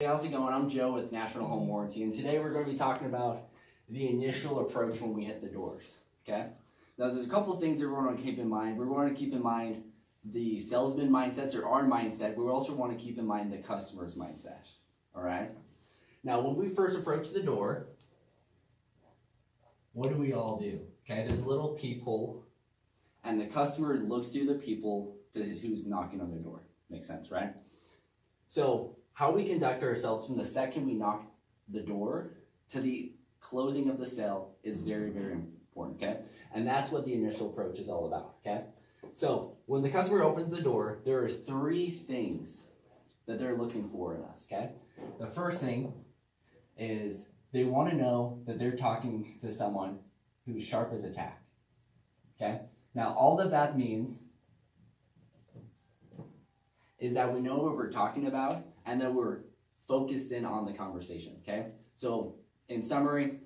Hey, how's it going? I'm Joe with National Home Warranty, and today we're going to be talking about the initial approach when we hit the doors, okay? Now, there's a couple of things that we're going to keep in mind. We're going to keep in mind the salesman mindsets or our mindset, but we also want to keep in mind the customer's mindset, all right? Now, when we first approach the door, what do we all do? Okay, there's a little peephole, and the customer looks through the peephole to who's knocking on their door. Makes sense, right? So, how we conduct ourselves from the second we knock the door to the closing of the sale is very, very important, okay? And that's what the initial approach is all about, okay? So, when the customer opens the door, there are three things that they're looking for in us, okay? The first thing is they want to know that they're talking to someone who's sharp as a tack, okay? Now, all that means is that we know what we're talking about and that we're focused in on the conversation, okay? So, in summary,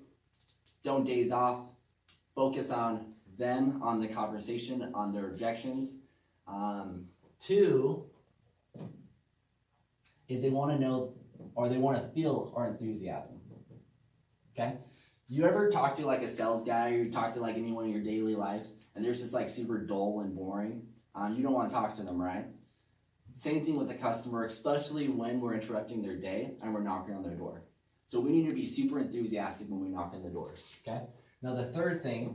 don't daze off, focus on them, on the conversation, on their objections. Two is they want to know or they want to feel our enthusiasm, okay? You ever talk to like a sales guy or you talk to like anyone in your daily lives and they're just like super dull and boring? You don't want to talk to them, right? Same thing with the customer, especially when we're interrupting their day and we're knocking on their door. So we need to be super enthusiastic when we knock on the doors, okay? Now the third thing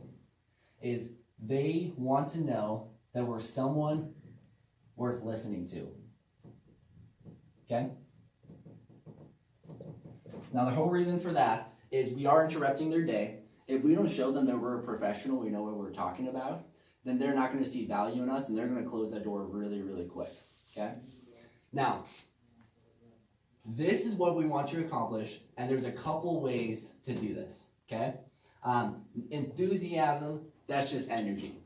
is they want to know that we're someone worth listening to, okay? Now the whole reason for that is we are interrupting their day. If we don't show them that we're a professional, we know what we're talking about, then they're not going to see value in us and they're going to close that door really, really quick. Okay? Now, this is what we want to accomplish, and there's a couple ways to do this, okay? Enthusiasm, that's just energy,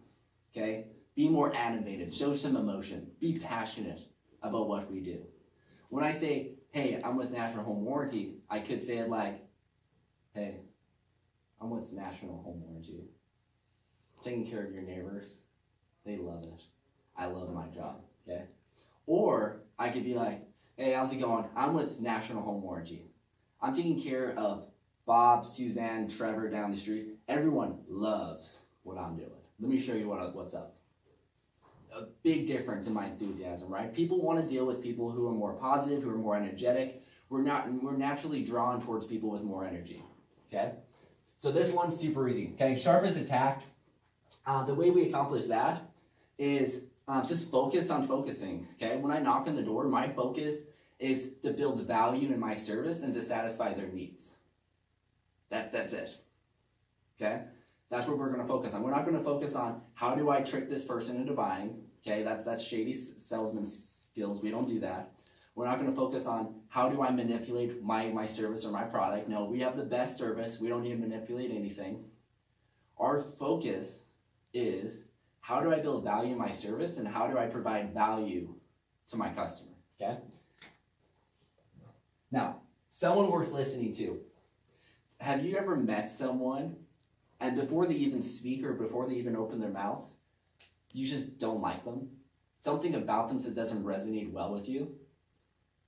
okay? Be more animated, show some emotion, be passionate about what we do. When I say, hey, I'm with National Home Warranty, I could say it like, hey, I'm with National Home Warranty. Taking care of your neighbors, they love it. I love my job, okay? Or I could be like, hey, how's it going? I'm with National Home Warranty. I'm taking care of Bob, Suzanne, Trevor down the street. Everyone loves what I'm doing. Let me show you what's up. A big difference in my enthusiasm, right? People want to deal with people who are more positive, who are more energetic. We're naturally drawn towards people with more energy, okay? So this one's super easy, okay? Sharp as a tack. The way we accomplish that is just focus on focusing, okay? When I knock on the door, my focus is to build value in my service and to satisfy their needs. That's it, okay? That's what we're going to focus on. We're not going to focus on how do I trick this person into buying, okay? That's shady salesman skills. We don't do that. We're not going to focus on how do I manipulate my service or my product. No, we have the best service. We don't need to manipulate anything. Our focus is how do I build value in my service and how do I provide value to my customer, okay? Now, someone worth listening to. Have you ever met someone and before they even speak or before they even open their mouths, you just don't like them? Something about them just doesn't resonate well with you?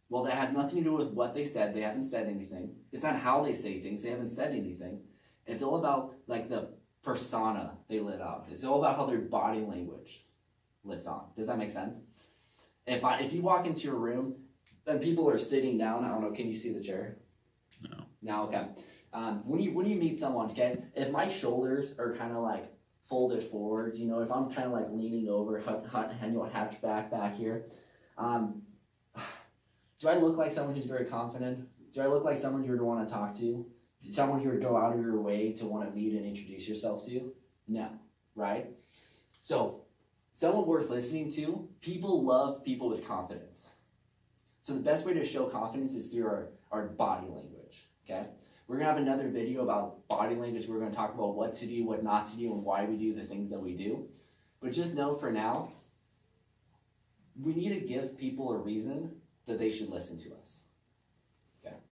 Well, that has nothing to do with what they said. They haven't said anything. It's not how they say things. They haven't said anything. It's all about like the persona they lit out. It's all about how their body language lits on. Does that make sense? If you walk into a room and people are sitting down, I don't know, can you see the chair? No. No, okay. When you meet someone, okay, if my shoulders are kind of like folded forwards, you know, if I'm kind of like leaning over, hatchback back here, do I look like someone who's very confident? Do I look like someone you would want to talk to? Someone you would go out of your way to want to meet and introduce yourself to? No, right? So, someone worth listening to, people love people with confidence. So the best way to show confidence is through our body language, okay? We're going to have another video about body language. We're going to talk about what to do, what not to do, and why we do the things that we do. But just know for now, we need to give people a reason that they should listen to us.